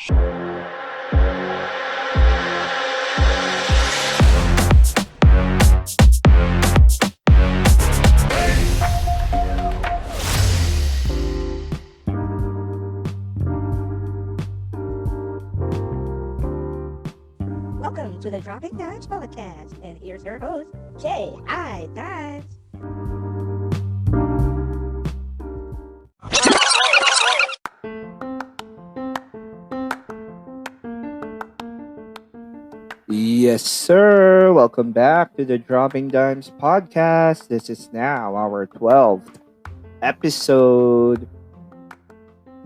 Welcome to the Dropping Dimes podcast, and here's your host, J.I. Dimes. Yes, sir. Welcome back to the Dropping Dimes podcast. This is now our 12th episode.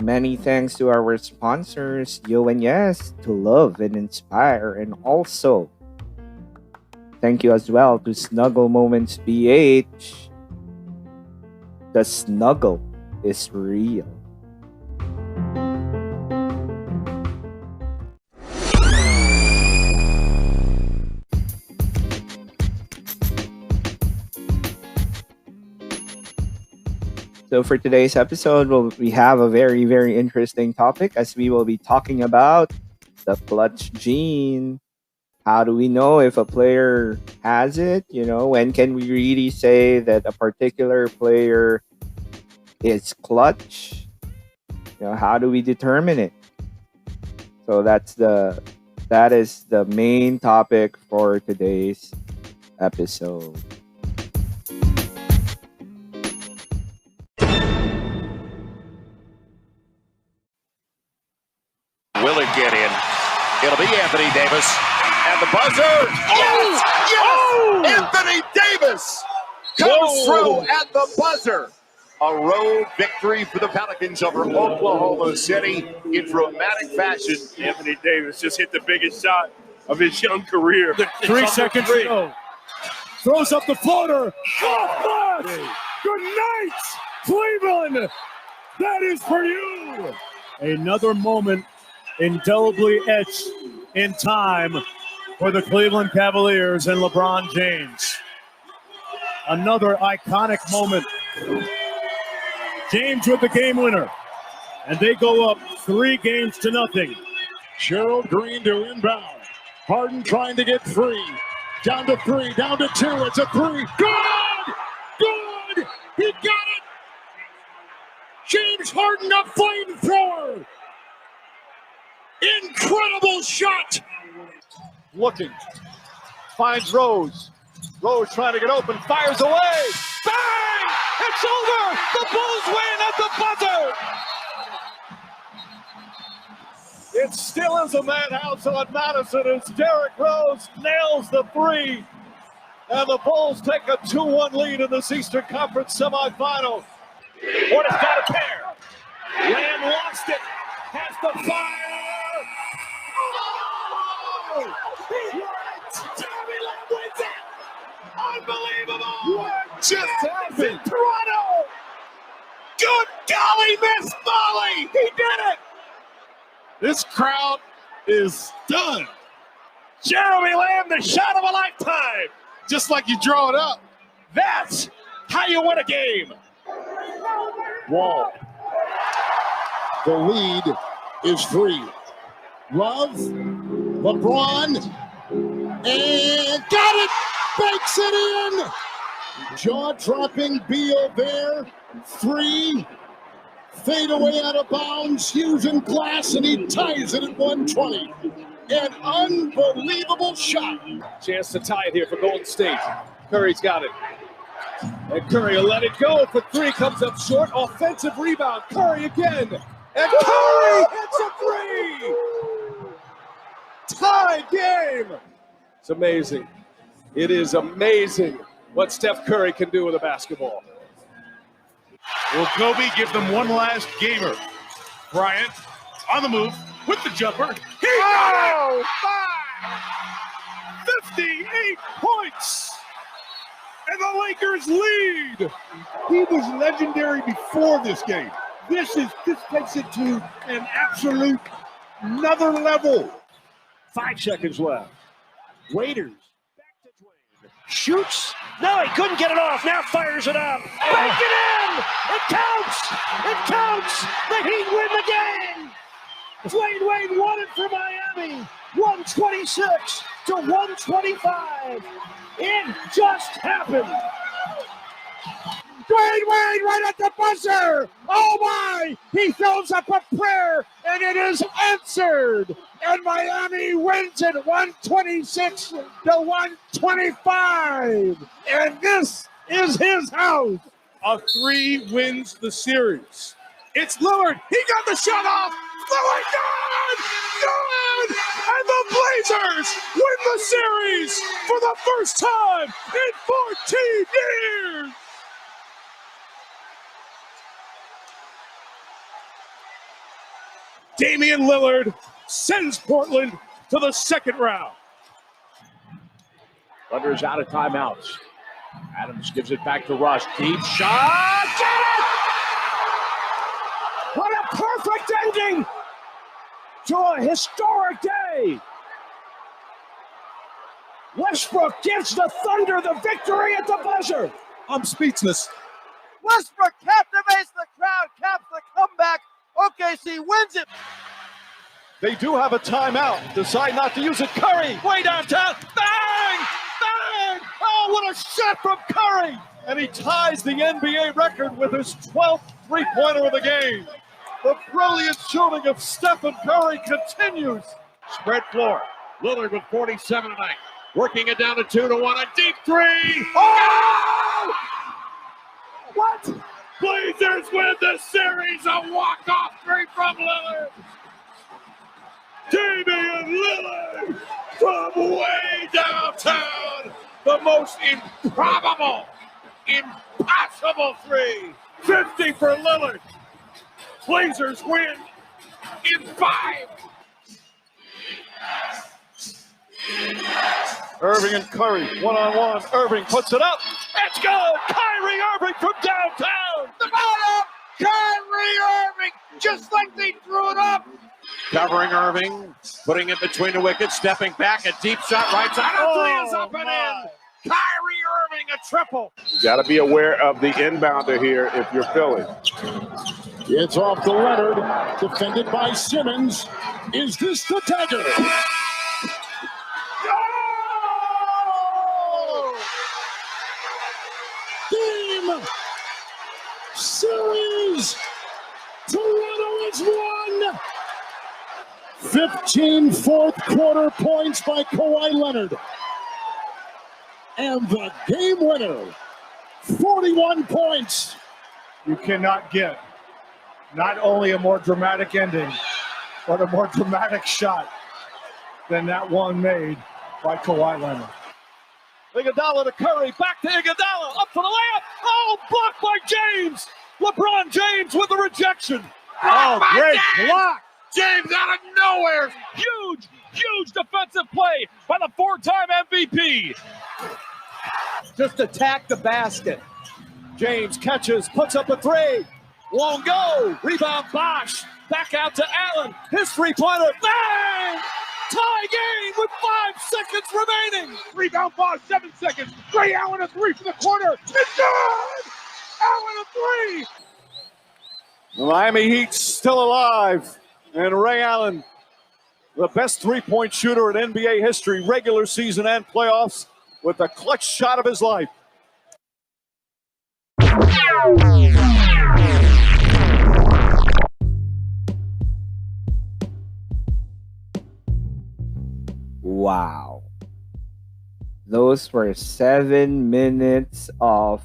Many thanks to our sponsors, Yo and Yes, to love and inspire, and also thank you as well to Snuggle Moments BH. The snuggle is real. So for today's episode, we have a very, very interesting topic as we will be talking about the clutch gene. How do we know if a player has it? When can we really say that a particular player is clutch? How do we determine it? So that is the main topic for today's episode. Will it get in? It'll be Anthony Davis. And the buzzer. Yes! Yes! Oh! Anthony Davis comes through at the buzzer. A road victory for the Pelicans over Oklahoma City in dramatic fashion. Anthony Davis just hit the biggest shot of his young career. 3 seconds to go. Throws up the floater. Oh, good night, Cleveland. That is for you. Another moment indelibly etched in time for the Cleveland Cavaliers and LeBron James. Another iconic moment. James with the game winner. And they go up 3-0. Gerald Green to inbound. Harden trying to get free. Down to 3, down to 2. It's a 3. Good! Good! He got it! James Harden, a flamethrower! Incredible shot! Looking. Finds Rose. Rose trying to get open. Fires away. Bang! It's over! The Bulls win at the buzzer! It still is a madhouse on Madison as Derrick Rose nails the 3. And the Bulls take a 2-1 lead in this Eastern Conference semifinal. Hornets got a pair. Lamb lost it. Has the fire. Oh! Jeremy Lamb wins it. Unbelievable. What just happened? Toronto. Good golly, Miss Molly. He did it. This crowd is done. Jeremy Lamb, the shot of a lifetime. Just like you draw it up. That's how you win a game. Wall. The lead is 3. Love, LeBron, and got it! Banks it in! Jaw-dropping Beal there. 3. Fade away out of bounds, using glass, and he ties it at 120. An unbelievable shot. Chance to tie it here for Golden State. Curry's got it. And Curry will let it go for 3. Comes up short. Offensive rebound. Curry again. And Curry hits a 3. Tie game. It's amazing. It is amazing what Steph Curry can do with a basketball. Will Kobe give them one last gamer? Bryant on the move with the jumper. He got it! 58 points! And the Lakers lead! He was legendary before this game. This takes it to an absolute another level. 5 seconds left. Waiters. Back to Dwayne. Shoots. No, he couldn't get it off. Now fires it up. Bank it in. It counts. It counts. The Heat win the game. Dwayne Wade won it for Miami. 126 to 125. It just happened. Dwayne Wade right at the buzzer. Oh my! He throws up a prayer and it is answered. And Miami wins it 126 to 125. And this is his house. A 3 wins the series. It's Lillard. He got the shot off. Lillard, good! Good! And the Blazers win the series for the first time in 14 years. Damian Lillard sends Portland to the second round. Thunder is out of timeouts. Adams gives it back to Rush. Deep shot. Get it! What a perfect ending to a historic day. Westbrook gives the Thunder the victory at the buzzer. I'm speechless. Westbrook captivates the crowd, caps the comeback. OKC wins it. They do have a timeout. Decide not to use it. Curry, way downtown. Bang! Bang! Oh, what a shot from Curry! And he ties the NBA record with his 12th three-pointer of the game. The brilliant shooting of Stephen Curry continues. Spread floor. Lillard with 47 tonight. Working it down to 2-1. A deep three. Oh! What? Blazers win the series. A walk-off three from Lillard. Damian Lillard from way downtown. The most improbable, impossible three. 50 for Lillard. Blazers win in 5. Irving and Curry, one-on-one. Irving puts it up. It's good. Kyrie Irving from downtown. The bottom, Kyrie Irving, just like they threw it up. Covering Irving, putting it between the wickets, stepping back, a deep shot right side. A three is up and in. Kyrie Irving, a triple. You got to be aware of the inbounder here if you're Philly. It's off to Leonard, defended by Simmons. Is this the dagger? Game, series, Toronto has won. 15 fourth quarter points by Kawhi Leonard. And the game winner, 41 points. You cannot get not only a more dramatic ending, but a more dramatic shot than that one made by Kawhi Leonard. Iguodala to Curry, back to Iguodala, up for the layup. Oh, blocked by James. LeBron James with the rejection. Oh, great block. James out of nowhere. Huge, huge defensive play by the 4-time MVP. Just attack the basket. James catches, puts up a three. Won't go. Rebound Bosh. Back out to Allen. His three-pointer. Bang! Tie game with 5 seconds remaining. Rebound Bosh, 7 seconds. Ray Allen a three from the corner. It's good! Allen a three! The Miami Heat still alive. And Ray Allen, the best three-point shooter in NBA history, regular season and playoffs, with the clutch shot of his life. Wow. Those were 7 minutes of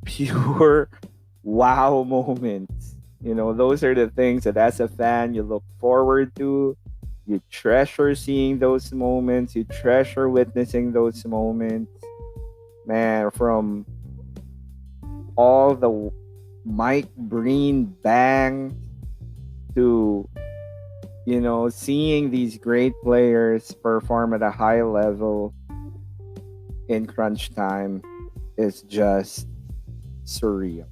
pure wow moments. You know, those are the things that as a fan you look forward to. You treasure seeing those moments. You treasure witnessing those moments. Man, from all the Mike Breen bang to, you know, seeing these great players perform at a high level in crunch time is just surreal.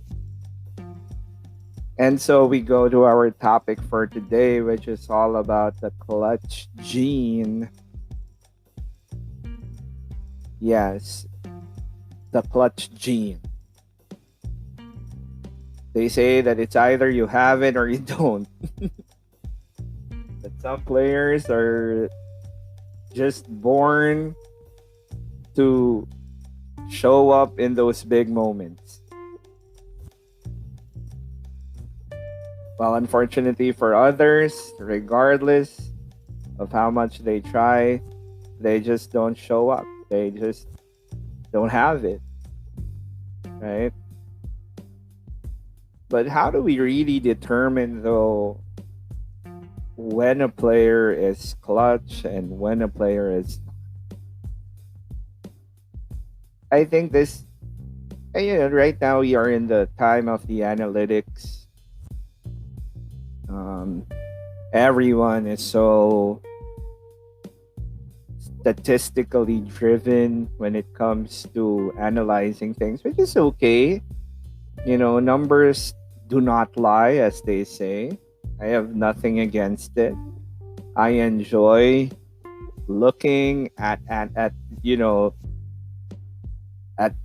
And so we go to our topic for today, which is all about the clutch gene. Yes, the clutch gene. They say that it's either you have it or you don't. Some players are just born to show up in those big moments. Well, unfortunately for others, regardless of how much they try, they just don't show up. They just don't have it. Right? But how do we really determine, though, when a player is clutch and when a player is... I think this, right now we are in the time of the analytics. Everyone is so statistically driven when it comes to analyzing things, which is okay. Numbers do not lie, as they say. I have nothing against it. I enjoy looking at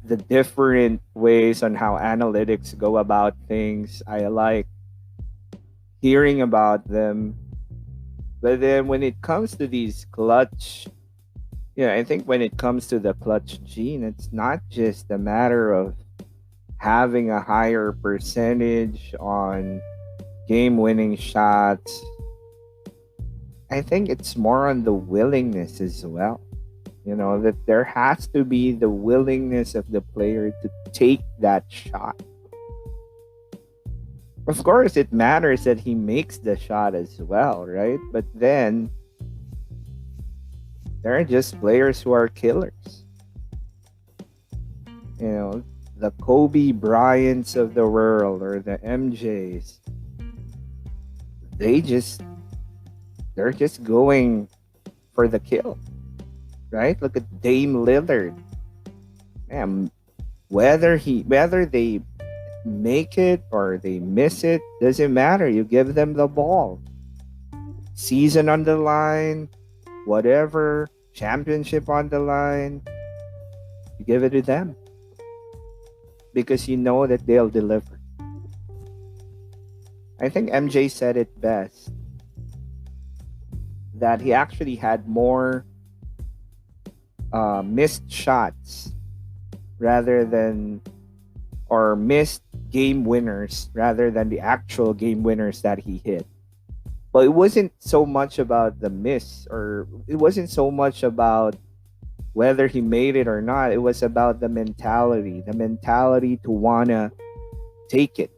the different ways on how analytics go about things. I like hearing about them. But then when it comes to these clutch, I think when it comes to the clutch gene, it's not just a matter of having a higher percentage on game-winning shots. I think it's more on the willingness as well. That there has to be the willingness of the player to take that shot. Of course, it matters that he makes the shot as well, right? But then, there are just players who are killers. The Kobe Bryants of the world or the MJs. They're just going for the kill. Right? Look at Dame Lillard. Man, whether they make it or they miss it, doesn't matter. You give them the ball. Season on the line, whatever, championship on the line, you give it to them. Because you know that they'll deliver. I think MJ said it best. That he actually had more missed shots or missed game winners rather than the actual game winners that he hit. But it wasn't so much about the miss, or it wasn't so much about whether he made it or not. It was about the mentality to wanna take it,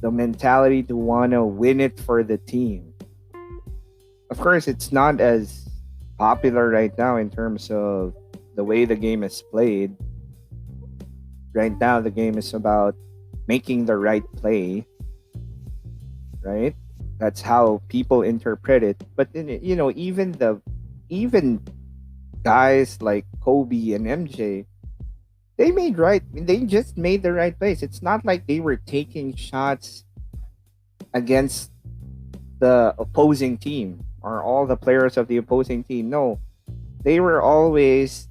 the mentality to wanna win it for the team. Of course, it's not as popular right now in terms of the way the game is played. Right now, the game is about making the right play, right? That's how people interpret it. But then, even guys like Kobe and MJ, they just made the right plays. It's not like they were taking shots against the opposing team or all the players of the opposing team. No, they were always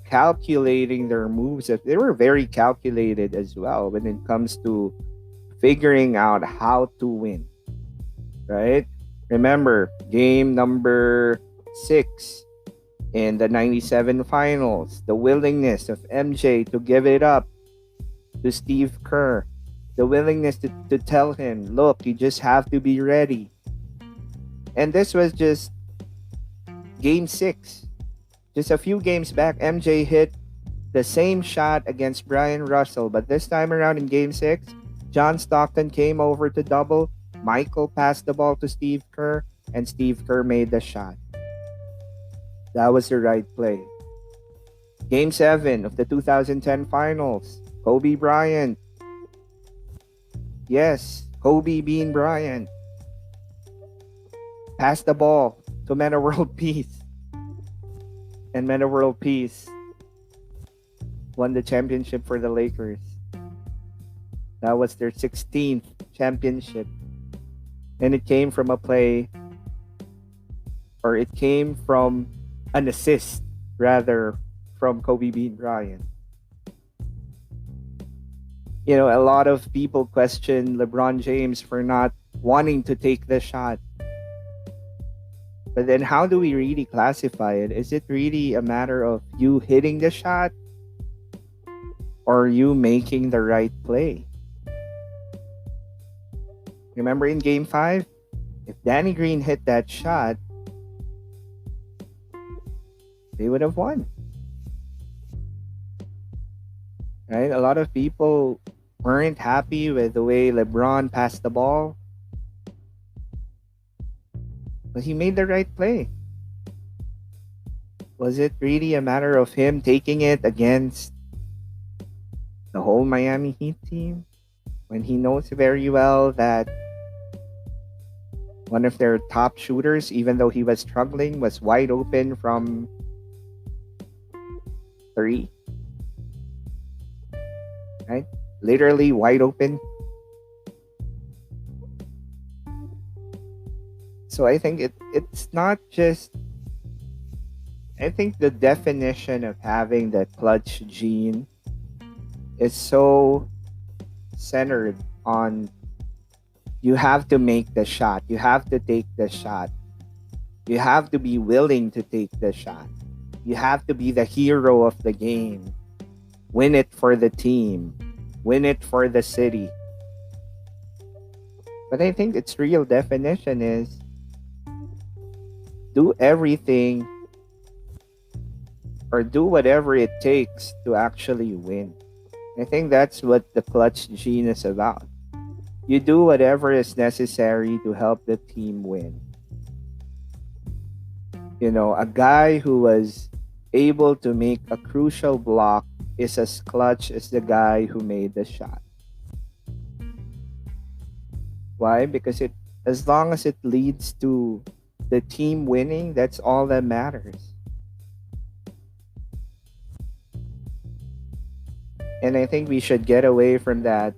calculating their moves. They were very calculated as well when it comes to figuring out how to win, right? Remember, game number 6 in the 97 finals, the willingness of MJ to give it up to Steve Kerr, the willingness to tell him, look, you just have to be ready. And this was just game 6. Just a few games back, MJ hit the same shot against Brian Russell, but this time around in game 6, John Stockton came over to double, Michael passed the ball to Steve Kerr, and Steve Kerr made the shot. That was the right play. Game 7 of the 2010 finals, Kobe Bryant. Yes, Kobe Bean Bryant passed the ball to Metta World Peace. And Metta World Peace won the championship for the Lakers. That was their 16th championship. And it came from an assist, rather, from Kobe Bean Bryant. A lot of people question LeBron James for not wanting to take the shot. But then how do we really classify it? Is it really a matter of you hitting the shot or you making the right play? Remember in Game 5? If Danny Green hit that shot, they would have won. Right? A lot of people weren't happy with the way LeBron passed the ball. But he made the right play. Was it really a matter of him taking it against the whole Miami Heat team when he knows very well that one of their top shooters, even though he was struggling, was wide open from 3? Right? Literally wide open. So I think it's not just... I think the definition of having that clutch gene is so centered on you have to make the shot. You have to take the shot. You have to be willing to take the shot. You have to be the hero of the game. Win it for the team. Win it for the city. But I think its real definition is do everything or do whatever it takes to actually win. I think that's what the clutch gene is about. You do whatever is necessary to help the team win. You know, a guy who was able to make a crucial block is as clutch as the guy who made the shot. Why? Because as long as it leads to the team winning, that's all that matters. And I think we should get away from that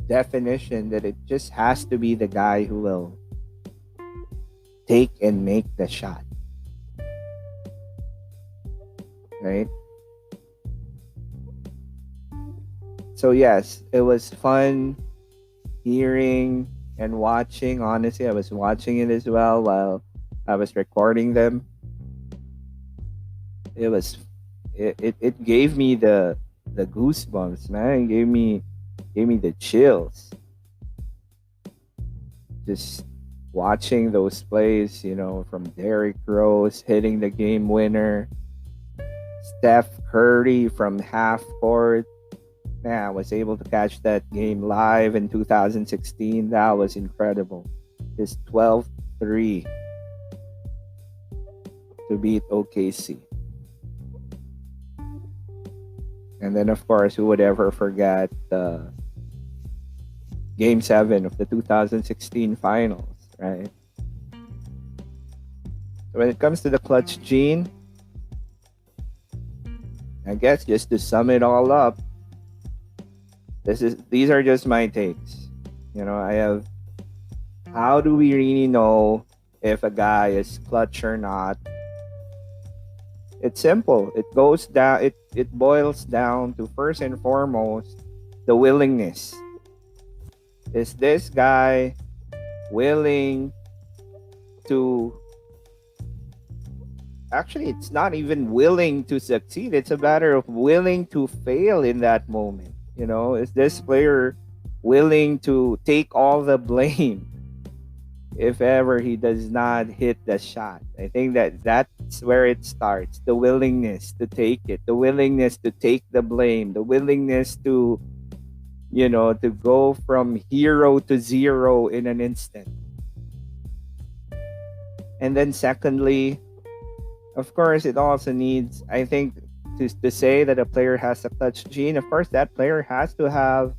definition that it just has to be the guy who will take and make the shot. Right? So yes, it was fun hearing and watching. Honestly, I was watching it as well while I was recording them. It gave me the goosebumps, man. It gave me the chills. Just watching those plays, you know, from Derrick Rose hitting the game winner, Steph Curry from half court. Man, I was able to catch that game live in 2016. That was incredible. His 12-3 to beat OKC. And then, of course, who would ever forget Game 7 of the 2016 finals, right? So when it comes to the clutch gene, I guess just to sum it all up, these are just my takes. You know, I have, how do we really know if a guy is clutch or not? It's simple. It goes down. It boils down to, first and foremost, the willingness. Is this guy willing to... Actually, it's not even willing to succeed. It's a matter of willing to fail in that moment. You know, is this player willing to take all the blame if ever he does not hit the shot? I think that's where it starts. The willingness to take it, the willingness to take the blame, the willingness to, you know, to go from hero to zero in an instant. And then secondly, of course, it also needs, I think, to say that a player has a clutch gene, of course, that player has to have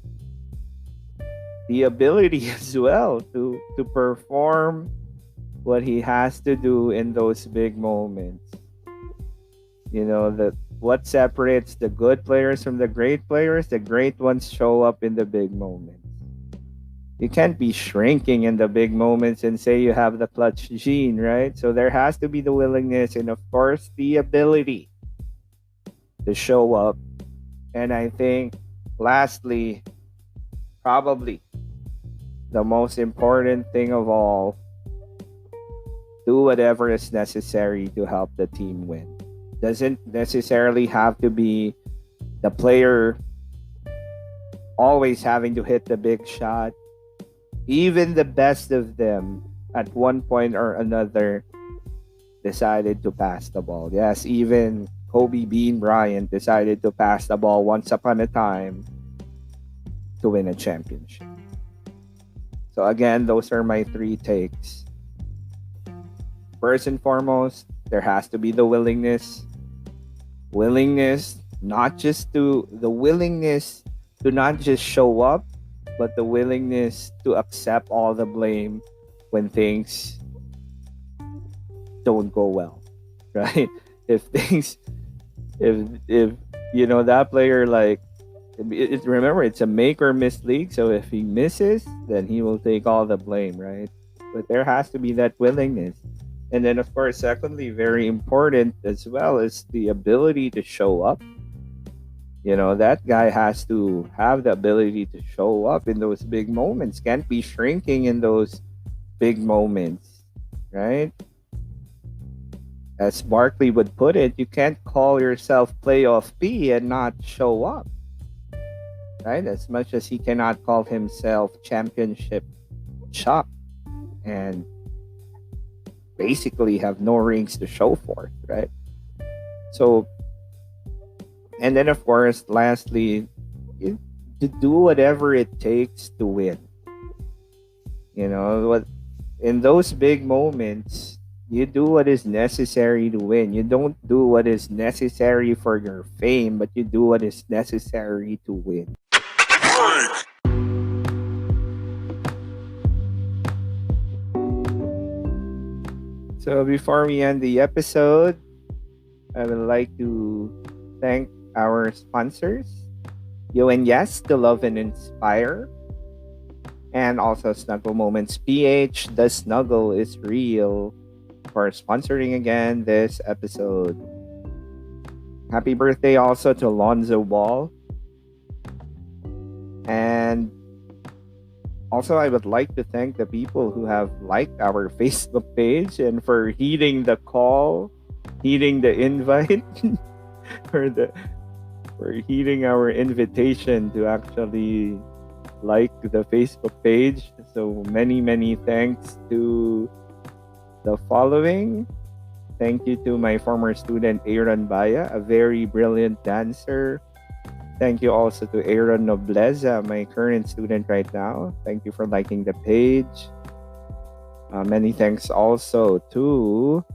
the ability as well to perform what he has to do in those big moments. You know, what separates the good players from the great players? The great ones show up in the big moments. You can't be shrinking in the big moments and say you have the clutch gene, right? So there has to be the willingness and, of course, the ability to show up. And I think, lastly, probably the most important thing of all do whatever is necessary to help the team win. Doesn't necessarily have to be the player always having to hit the big shot. Even the best of them at one point or another decided to pass the ball. Yes, even Kobe Bean Bryant decided to pass the ball once upon a time to win a championship. So again, those are my 3 takes. First and foremost, there has to be the willingness. Willingness not just to not just show up, but the willingness to accept all the blame when things don't go well, right? If you know that player, like, remember, it's a make or miss league, so if he misses, then he will take all the blame, right? But there has to be that willingness. And then, of course, secondly, very important as well, is the ability to show up. You know, that guy has to have the ability to show up in those big moments. Can't be shrinking in those big moments, right? As Barkley would put it, you can't call yourself playoff P and not show up, right? As much as he cannot call himself championship Chuck and basically have no rings to show for it, right? So, and then of course, lastly, to do whatever it takes to win. You know, what in those big moments, you do what is necessary to win. You don't do what is necessary for your fame, but you do what is necessary to win. So before we end the episode, I would like to thank our sponsors, Yo and Yes, to Love and Inspire, and also Snuggle Moments PH, the snuggle is real, for sponsoring again this episode. Happy birthday also to Lonzo Ball. And also, I would like to thank the people who have liked our Facebook page and for heeding the call, heeding the invite, for heeding our invitation to actually like the Facebook page. So many thanks to the following. Thank you to my former student Aaron Baya, a very brilliant dancer. Thank you also to Aaron Nobleza, my current student right now. Thank you for liking the page. Many thanks also to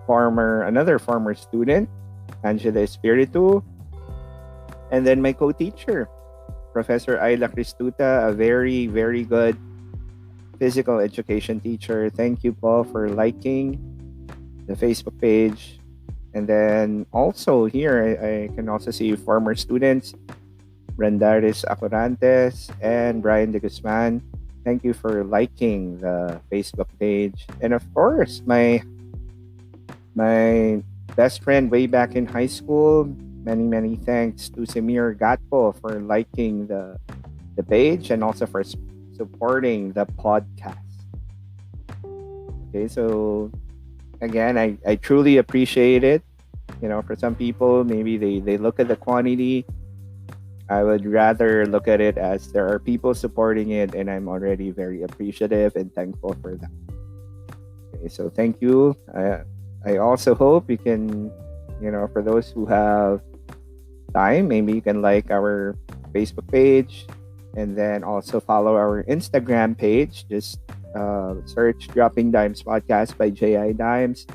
another former student, Angela Espiritu, and then my co-teacher, Professor Ayla Cristuta, a very, very good physical education teacher. Thank you, Paul, for liking the Facebook page. And then also here, I can also see former students, Brandaris Acorantes and Brian de Guzman. Thank you for liking the Facebook page. And of course, my best friend way back in high school, many thanks to Samir Gatpo for liking the page and also for supporting the podcast. Okay, so again, I truly appreciate it. You know, for some people, maybe they look at the quantity. I would rather look at it as there are people supporting it, and I'm already very appreciative and thankful for that. Okay, so thank you. I also hope you can, you know, for those who have time, maybe you can like our Facebook page and then also follow our Instagram page. Just search Dropping Dimes Podcast by J.I. Dimes.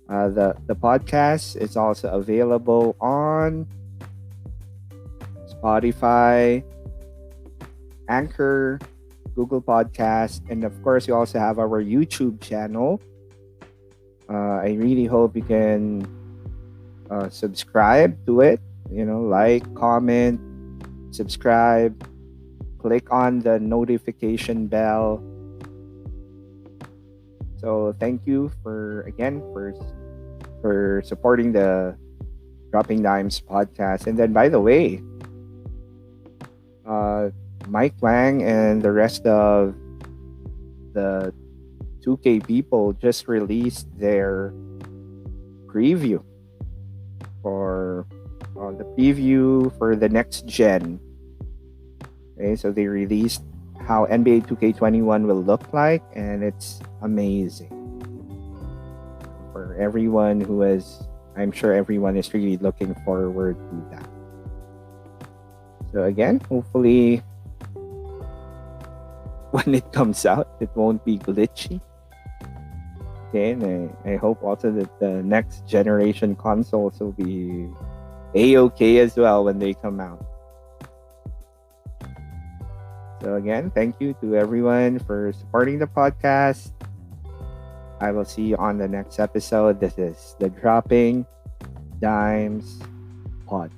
The podcast is also available on Spotify, Anchor, Google Podcast, and of course, we also have our YouTube channel. I really hope you can subscribe to it. You know, like, comment, subscribe, click on the notification bell. So thank you for supporting the Dropping Dimes podcast. And then, by the way, Mike Wang and the rest of the 2K people just released their preview for the preview for the next gen. Okay, so they released how NBA 2K21 will look like, and it's amazing. For everyone who I'm sure everyone is really looking forward to that. So again, hopefully when it comes out, it won't be glitchy. Okay, and I hope also that the next generation consoles will be A-okay as well when they come out. So again, thank you to everyone for supporting the podcast. I will see you on the next episode. This is the Dropping Dimes Podcast.